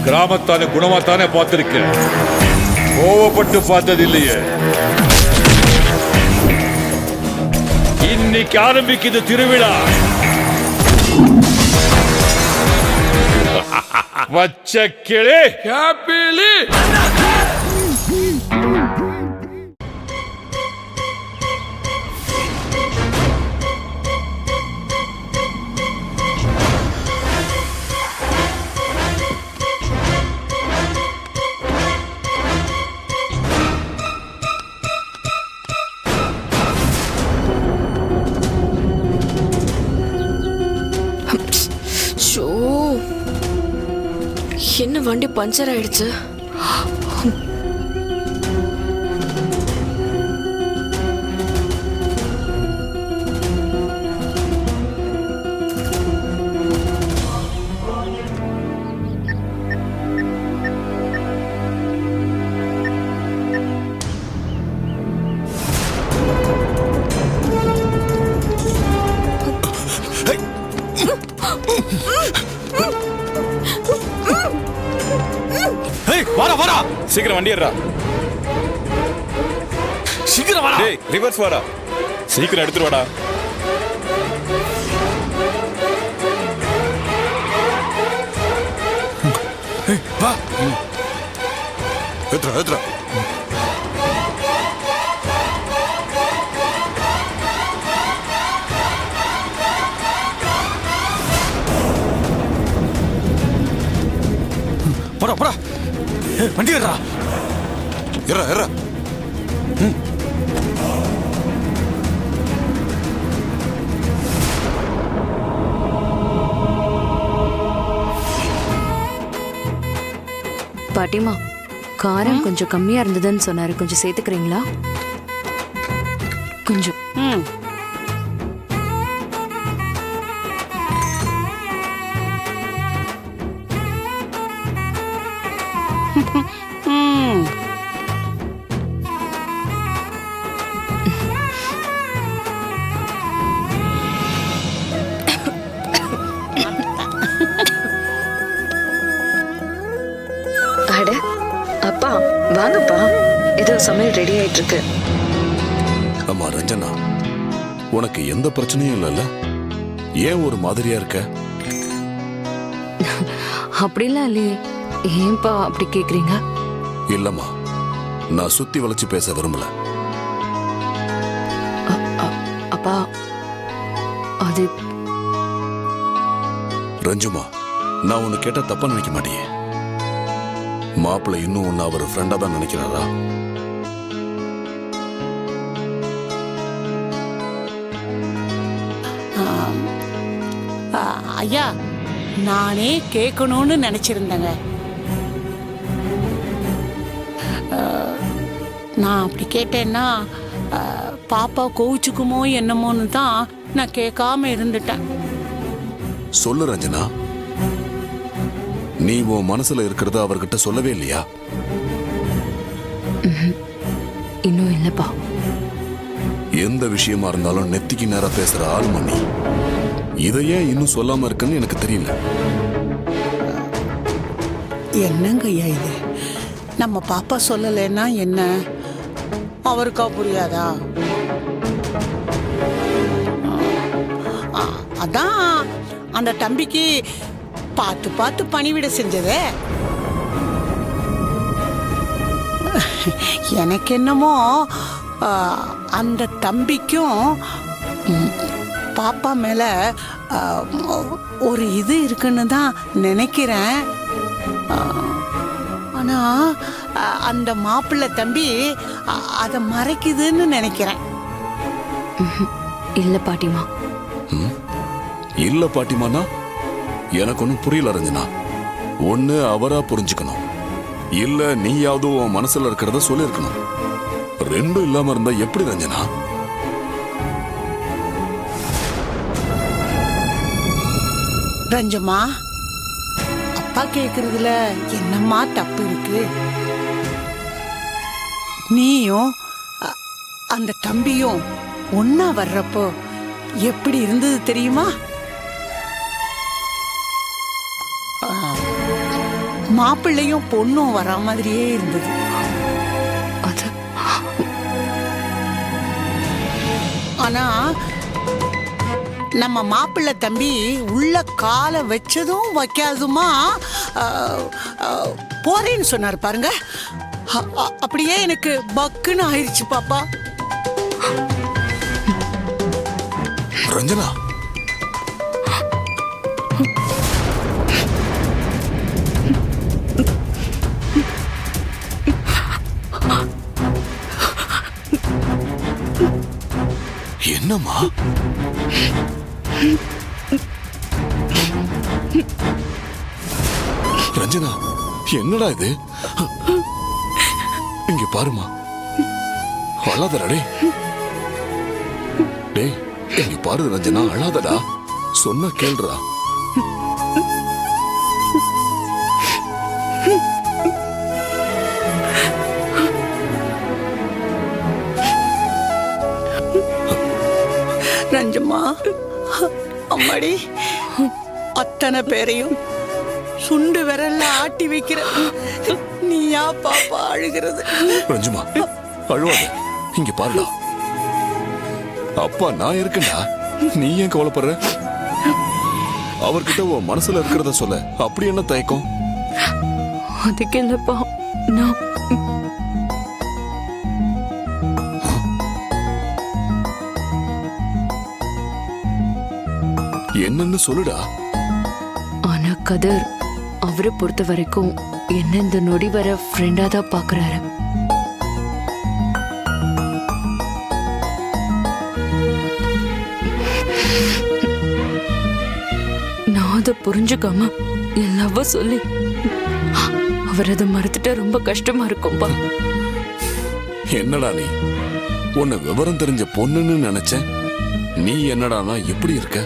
கிராமத்தானே குணமாத்தானே பார்த்திருக்கேன், கோவப்பட்டு பார்த்தது இல்லையே. இன்னைக்கு ஆரம்பிக்குது திருவிழா. வச்ச கிளி கேப்பிலி என்ன வண்டி பஞ்சர் ஆயிடுச்சு. வாடா வாடா, சீக்கிரம் வண்டி ஏறா. சீக்கிரம் வாடா. டேய் ரிவர்ஸ் வாடா, சீக்கிரம் எடுத்துட்டு வாடா. வா. ஏத்ரா ஏத்ரா. போடா போடா, வண்டி ஏறா. ஏறா ஏறா. பாட்டிமா, காரம் கொஞ்சம் கம்மியா இருந்ததுன்னு சொன்னாரு, கொஞ்சம் சேர்த்துக்கிறீங்களா? கொஞ்சம். அட அப்பா, வாங்கப்பா, ஏதோ சமையல் ரெடி ஆயிட்டு இருக்கு. அம்மா ரஞ்சனா, உனக்கு எந்த பிரச்சனையும் இல்லைல்ல? ஏன் ஒரு மாதிரியா இருக்க? அப்படிலாம் இல்லையே. ஏன்பா அப்படி கேக்குறீங்க? இல்லம்மா, நான் சுத்தி வளைச்சு பேச விரும்பல. அப்பா, அது ரஞ்சுமா, நான் உன்னை கேட்டா தப்பா நினைக்க மாட்டியே. மாப்பிள்ளை இன்னும் உன்னை அவர் ஃப்ரெண்டா தான் நினைக்கிறாரா? ஐயா, நானே கேட்கணும்னு நினைச்சிருந்தேங்க. நான் அப்படி கேட்டேன்னா பாப்பா கோவிச்சுக்குமோ என்னமோன்னு தான் நான் கேட்காம இருந்துட்டேன். சொல்லு ரஞ்சனா, நீ உன் மனசுல இருக்கிறத அவர்கிட்ட சொல்லவே இல்லையா? இன்னும் இல்லப்பா. எந்த விஷயமா இருந்தாலும் நெத்திக்கு நேரா பேசுற ஆள் மணி. இதையே இன்னும் சொல்லாம இருக்குன்னு எனக்கு தெரியல. என்னங்க ஐயா இது? நம்ம பாப்பா சொல்லலைன்னா என்ன, அவருக்கா புரியாதா? அதான் அந்த தம்பிக்கு பார்த்து பார்த்து பணிவிட செஞ்சதே. எனக்கு என்னமோ அந்த தம்பிக்கும் பாப்பா மேல ஒரு இது இருக்குன்னு தான் நினைக்கிறேன். ஆனா அந்த மாப்பிள்ளை தம்பி அதை மறைக்குதுன்னு நினைக்கிறேன். இல்ல பாட்டிமா. இல்ல பாட்டிமானா எனக்கு ஒன்னும் புரியல ரஞ்சனா. ஒண்ணு அவரா புரிஞ்சுக்கணும், இல்ல நீயாவது உன் மனசுல இருக்கிறத சொல்லிருக்கணும். ரெண்டும் இல்லாம இருந்தா எப்படி ரஞ்சனா? ரஞ்சம்மா, அப்பா கேக்குறதுல என்னம்மா தப்பு இருக்கு? நீயும் அந்த தம்பியும் ஒன்னா வர்றப்போ எப்படி இருந்தது தெரியுமா? மாப்பிள்ளையும் பொண்ணும் வரா மாதிரியே இருந்தது. அது ஆனா நம்ம மாப்பிள்ளை தம்பி உள்ள காலை வச்சதும் வைக்காதுமா போறேன்னு சொன்னார் பாருங்க. அப்படியே எனக்கு பக்குன்னு ஆயிடுச்சு பாப்பா. ரஞ்சனா, என்னம்மா? ரஞ்சனா, என்னடா இது? இங்க பாருமா, அழாதடா டேய். டேய், இங்க பாரு ரஞ்சனா, அழாதடா. சொன்ன கேள்றா. ரஞ்சம்மா, அம்மாடி, அத்தனை பேரையும் சுண்டு விரல்ல ஆட்டி வைக்கிற நீயா பாப்பா அழுகிறது? ரஞ்சுமா, அழுவாத. இங்க பாருடா, அப்பா நான் இருக்கேன்டா. நீ ஏன் கவலைப்படுற? அவர்கிட்ட உன் மனசுல இருக்கிறத சொல்ல. அப்படி என்ன தயக்கம்? அதுக்கு இல்லப்பா, நான் என்னன்னு சொல்லுடா. ஆனா கதர் அவரை பொறுத்த வரைக்கும் என்ன இந்த நொடி வர ஃப்ரெண்டா தான் பாக்குறாரு. நான் அதை புரிஞ்சுக்காம என் லவ்வ சொல்லி அவர் அதை மறுத்துட்டா ரொம்ப கஷ்டமா இருக்கும்பா. என்னடா நீ? உன்னை விவரம் தெரிஞ்ச பொண்ணுன்னு நினைச்சேன். நீ என்னடானா எப்படி இருக்க?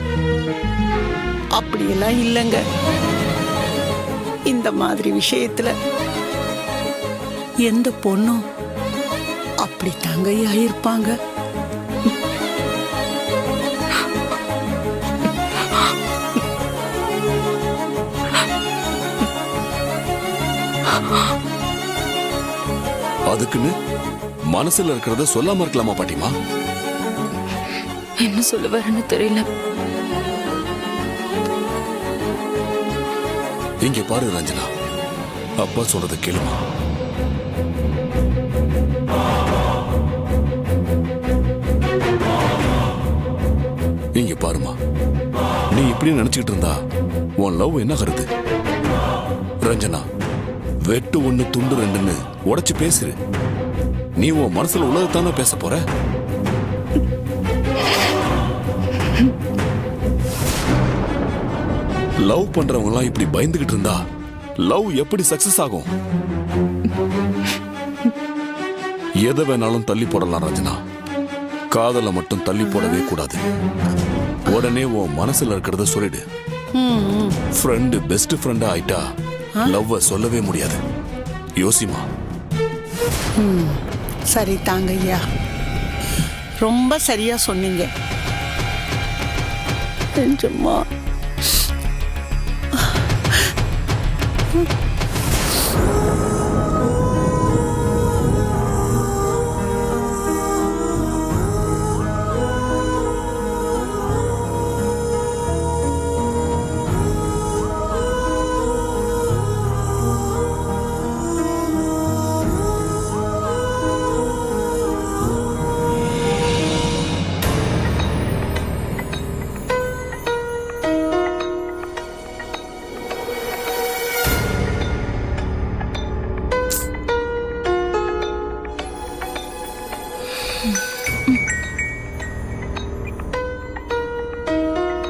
அப்படியெல்லாம் இல்லைங்க. இந்த மாதிரி விஷயத்துல எந்த பொண்ணும் அப்படி தங்கையா இருப்பாங்க. அதுக்குன்னு மனசுல இருக்கிறத சொல்லாம இருக்கலாமா பாட்டிமா? என்ன சொல்லுவாருன்னு தெரியல. இங்க பாரு ரஞ்சனா, அப்பா சொல்றத கேளுமா. இங்க பாருமா, நீ இப்படி நினைச்சுக்கிட்டு இருந்தா உன் லவ் என்ன கருது? ரஞ்சனா, வெட்டு ஒண்ணு துண்டு ரெண்டுன்னு உடைச்சு பேசுற. நீ உன் மனசுல உள்ளதானே பேச போற. லவ் பண்றவங்க எல்லாம் இப்படி பயந்துகிட்டு இருந்தா லவ் எப்படி சக்சஸ் ஆகும்? எதை வேணாலும் தள்ளி போடலாம் ரஞ்சனா, காதலை மட்டும் தள்ளி போடவே கூடாது. உடனே உன் மனசுல இருக்கிறத சொல்லிடு. ஃப்ரெண்டு பெஸ்ட் ஃப்ரெண்டா ஆயிட்டா லவ்வ சொல்லவே முடியாது. யோசிமா. சரி தாங்கய்யா, ரொம்ப சரியா சொன்னீங்க. ரஞ்சம்மா,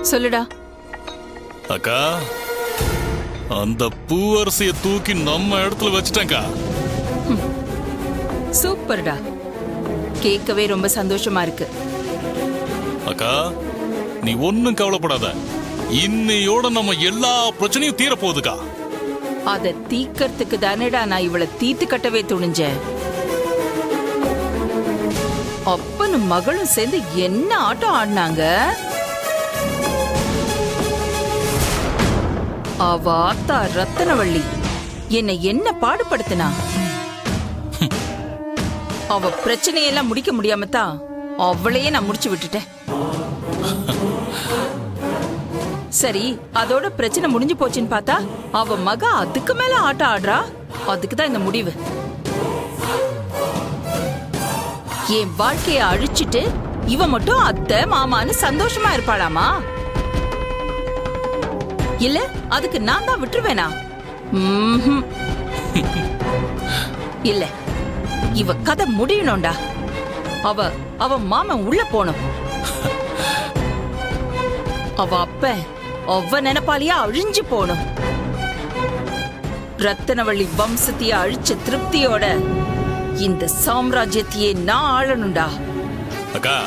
சொல்லுடா. அக்கா, அந்த பூவரசிய தூக்கி நம்ம இடத்துல வச்சுட்டேன்க்கா. சூப்பர்டா, கேட்கவே ரொம்ப சந்தோஷமா இருக்கு. அக்கா, நீ ஒன்னும் கவலைப்படாத. இன்னையோட நம்ம எல்லா பிரச்சனையும் தீர போகுதுக்கா. அத தீக்கிறதுக்கு தானேடா நான் இவளை தீத்து கட்டவே துணிஞ்சேன். அப்பனும் மகளும் சேர்ந்து என்ன ஆட்டம் ஆடினாங்க. அவ ஆத்தா ரத்தனவள்ளி என்னை என்ன பாடுபடுத்தினா? அவ பிரச்சனையெல்லாம் முடிக்க முடியாம தான் அவளையே நான் முடிச்சு விட்டுட்டேன். சரி, அதோட பிரச்சனை முடிஞ்சு போச்சுன்னு பார்த்தா அவ மக அதுக்கு மேல ஆட்டம் ஆடுறா. அதுக்கு தான் இந்த முடிவு. என் வாழ்க்கைய அழிச்சிட்டு இவ மட்டும் அத்தை மாமான்னு சந்தோஷமா இருப்பாளாமா? இல்ல அதுக்கு நான் தான் விட்டுருவேனா? இல்ல, இவ கதை முடியணும்டா. அவ மாமன் உள்ள போனும். அவ அப்ப அவ நினைப்பாலியா அழிஞ்சு போனும். ரத்தனவள்ளி வம்சத்தையே அழிச்ச திருப்தியோட இந்த சாம்ராஜ்யத்தையே நான் ஆளணும்டா. அக்கா,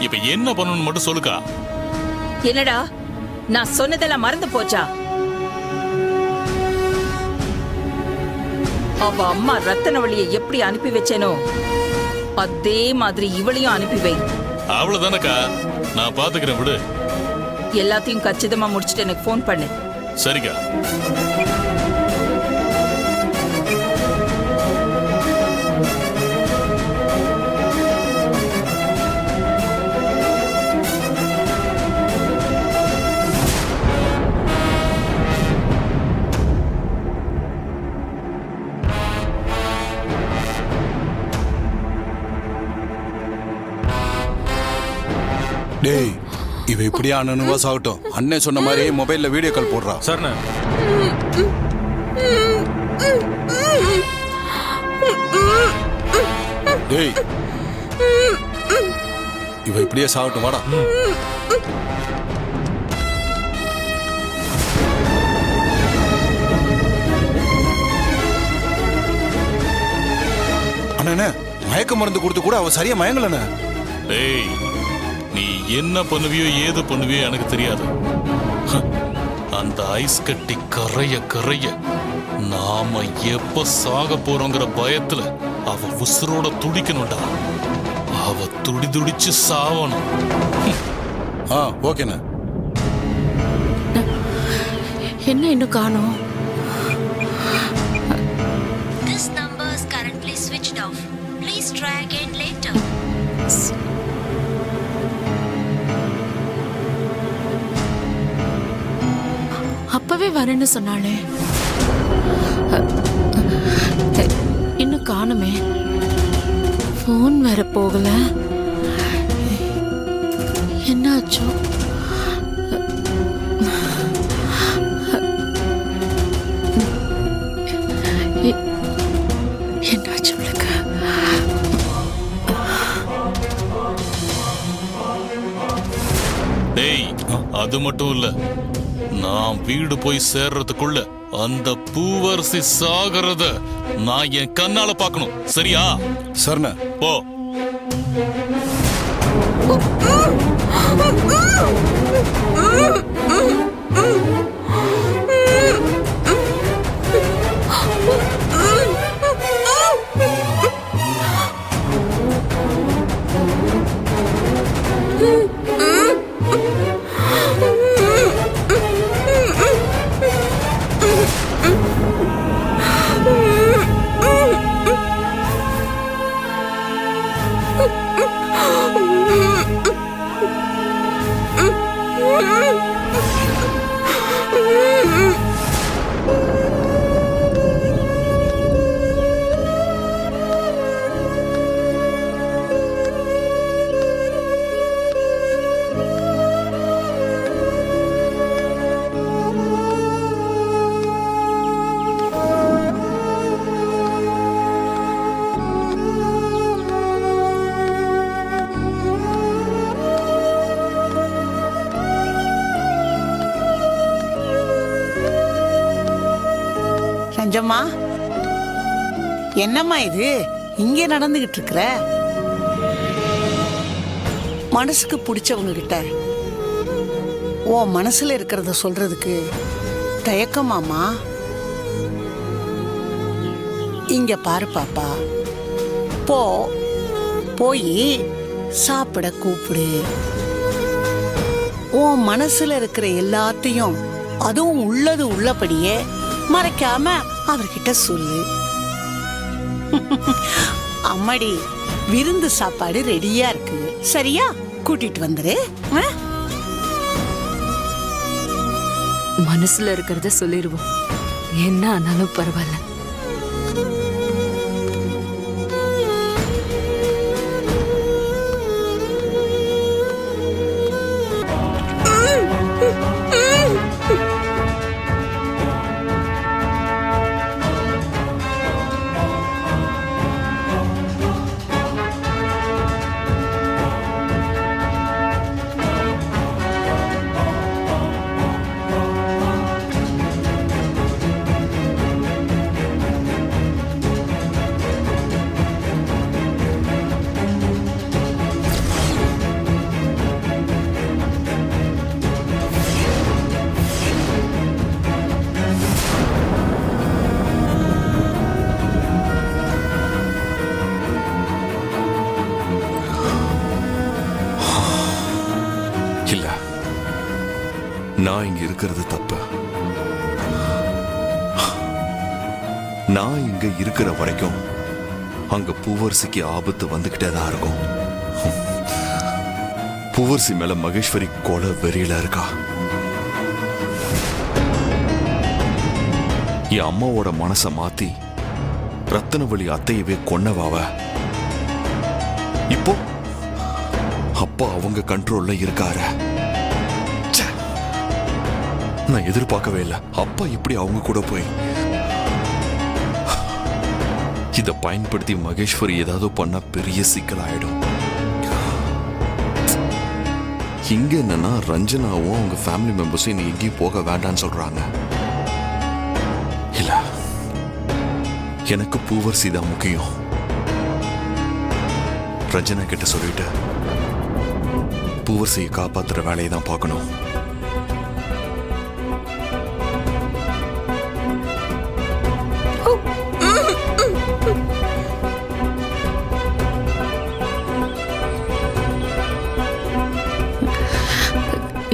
இப்ப என்ன பண்ணணும் மட்டும் சொல்லுக்கா. என்னடா, நான் சொன்னதெல்லாம் மறந்து போச்சா? அவ அம்மா ரத்தனவள்ளியை எப்படி அனுப்பி வச்சேனோ அதே மாதிரி இவளையும் அனுப்பி வை. அவ்வளவுதானக்கா, நான் பாத்துக்கிறேன், விடு. எல்லாத்தையும் கச்சிதமா முடிச்சிட்டு எனக்கு ஃபோன் பண்ணு. சரிக்கா. டேய், இவ இப்படியே அண்ணனுவா சாகட்டும். அண்ணன் சொன்ன மாதிரி மொபைல்ல வீடியோ கால் போடுறா. சரிண்ணே. டேய், இவ இப்படியே சாகட்டும், வாடா. அண்ணே, மயக்க மருந்து கொடுத்து கூட அவ சரியா மயங்கலண்ணே. டேய், நீ என்ன பண்ணுவியோ ஏது பண்ணுவியோ எனக்கு தெரியாது. அந்த ஐஸ் கட்டி கரைய கரைய நாம எப்ப சாக போறோங்கிற பயத்துல அவ உசுரோட துடிக்கணும்டா. அவ துடி துடிச்சு சாவணும். ஓகேண்ணே. என்ன இன்னும் காணோம்? This number is currently switched off. Please try again later. அப்பவே வரேன்னு சொன்னாளே, இன்னும் காணுமே. போன் வேற போகல. என்னாச்சோ? என்னாச்சு உங்களுக்கு? டேய், அது மட்டும் இல்ல, நான் வீடு போய் சேர்றதுக்குள்ள அந்த பூவரசி சாகிறத நான் என் கண்ணால பார்க்கணும். சரியா? சரிண்ணே. போ. ரஞ்சம்மா, என்னம்மா இது இங்கே நடந்துகிட்டு இருக்கிற? மனசுக்கு பிடிச்சவங்க கிட்ட உன் மனசுல இருக்கிறத சொல்றதுக்கு தயக்கமாமா? இங்க பாரு பாப்பா, போய் சாப்பிட கூப்பிடு. உன் மனசுல இருக்கிற எல்லாத்தையும், அதுவும் உள்ளது உள்ளபடியே மறைக்காம அவர்கிட்ட சொல்லு. அம்மாடி, விருந்து சாப்பாடு ரெடியா இருக்கு, சரியா? கூட்டிட்டு வந்துரு. மனசுல இருக்கிறத சொல்லிடுவோம், என்ன ஆனாலும் பரவாயில்ல. இல்ல, நான் இங்க இருக்கிறது தப்பு. நான் இங்க இருக்கிற வரைக்கும் அங்க பூவரசிக்கு ஆபத்து வந்துகிட்டே தான் இருக்கும். பூவரசி மேல மகேஸ்வரி கொலை வெறியில இருக்கா. என் அம்மாவோட மனசை மாத்தி ரத்தனவழி அத்தையவே கொன்னவாவ. இப்போ அப்பா அவங்க கண்ட்ரோல்ல இருக்காரு. ச்சே, நான் எதிர்பார்க்கவே இல்லை அப்பா இப்படி அவங்க கூட போய். இதை பயன்படுத்தி மகேஸ்வரி ஏதாவது பண்ணா பெரிய சிக்கலாயிடும். இங்க என்னன்னா ரஞ்சனாவும் அவங்க ஃபேமிலி மெம்பர்ஸும் நீ எங்கேயும் போக வேண்டான்னு சொல்றாங்க. இல்ல, எனக்கு பூவரசி தான் முக்கியம். ரஞ்சனா கிட்ட சொல்லிட்டு பூவரசியை காப்பாத்துற வேலையை தான் பார்க்கணும்.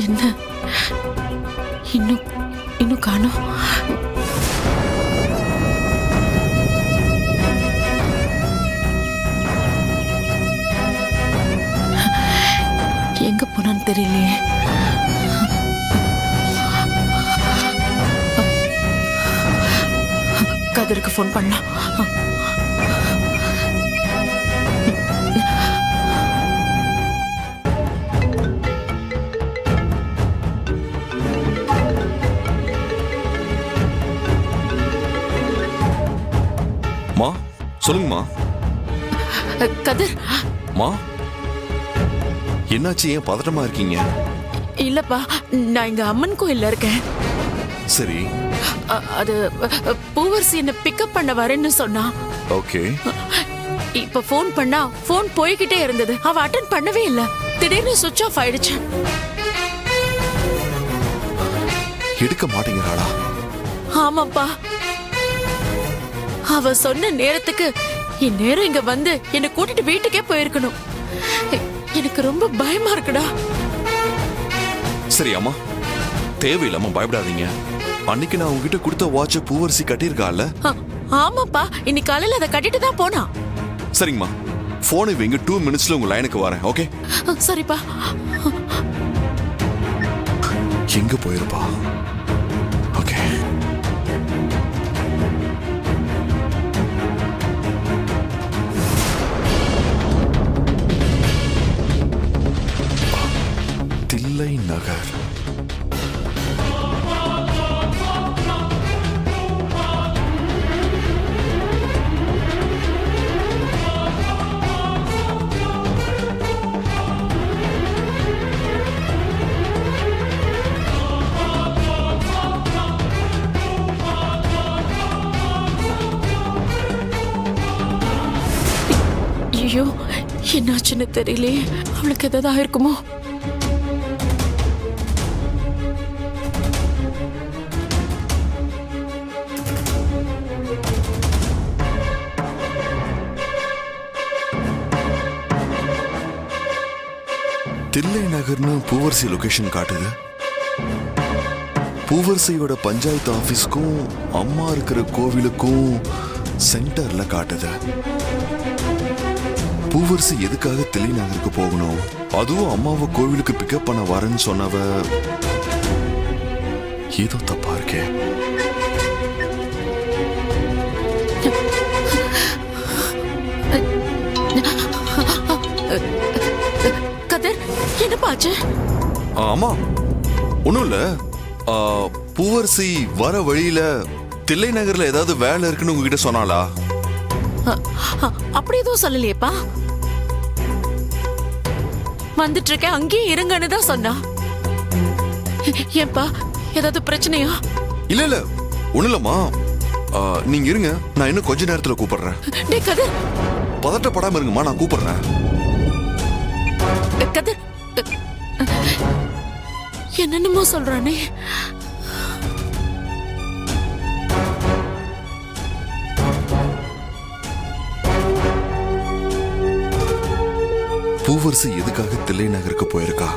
என்ன இன்னும் காணோம்? எங்க போனான்னு தெரியலையே. கதிருக்கு ஃபோன் பண்ணலாம். மா, சொல்லுங்கம்மா. கதிர், மா, என்னாச்சு? ஏன் பதட்டமா இருக்கீங்க? இல்லப்பா, நான் இங்க அம்மன் கோயில்ல இருக்கேன். சரி, அது பூவரசி என்ன பிக்கப் பண்ண வரேன்னு சொன்னா. ஓகே. இப்ப ஃபோன் பண்ணா ஃபோன் போய்கிட்டே இருந்தது, அவ அட்டெண்ட் பண்ணவே இல்ல. திடீர்னு சுவிட்ச் ஆஃப் ஆயிடுச்சு. எடுக்க மாட்டேங்கிறாளா? ஆமாப்பா, அவ சொன்ன நேரத்துக்கு இந்நேரம் இங்க வந்து என்ன கூட்டிட்டு வீட்டுக்கே போயிருக்கணும். எனக்கு ரொம்ப பயமா இருக்குடா. சரி அம்மா, தேவையில்லாம பயப்படாதீங்க. அன்னைக்கு நான் உங்ககிட்ட கொடுத்த வாட்ச பூவரசி கட்டியிருக்கால? ஆமாப்பா, இன்னைக்கு காலையில அதை கட்டிட்டு தான் போனா. சரிங்கம்மா, போனை வைங்க, 2 மினிட்ஸ்ல உங்க லைனுக்கு வரேன். ஓகே? சரிப்பா. எங்க போயிருப்பா? ஓகே. தில்லை நகர். ஐயோ, என்னாச்சுன்னு தெரியலையே. அவளுக்கு ஏதாவது ஆயிருக்குமோ? தில்லை நகர்னு பூவரசி லொகேஷன் காட்டுது. பூவரசியோட பஞ்சாயத்து ஆபீஸ்க்கும் அம்மா இருக்கிற கோவிலுக்கும் சென்டர்ல காட்டுது. பூவரசி எதுக்காக தில்லை நகருக்கு போகணும்? அதுவும் அம்மாவை கோவிலுக்கு பிக்கப் பண்ண வரேன்னு சொன்னவ ஏதோ தப்பா இருக்கே. கதிர், என்ன பாச்சு? ஆமா, ஒண்ணும் இல்ல. பூவரசி வர வழியில தில்லை நகர்ல ஏதாவது வேலை இருக்குன்னு உங்ககிட்ட சொன்னாளா? அப்படி எதுவும் சொல்லலையேப்பா. வந்துட்டு இருக்கேன், அங்கேயே இருங்கன்னு தான் சொன்னா. ஏன்பா, ஏதாவது பிரச்சனையா? இல்ல இல்ல, ஒண்ணும் இல்லம்மா. நீங்க இருங்க, நான் இன்னும் கொஞ்ச நேரத்துல கூப்பிடுறேன். டேய் கதிர், பதட்டப்படாம இருங்கம்மா, நான் கூப்பிடுறேன். கதிர், என்னென்னமோ சொல்றானே. பூவரசி எதுக்காக தில்லை நகருக்கு போயிருக்கா?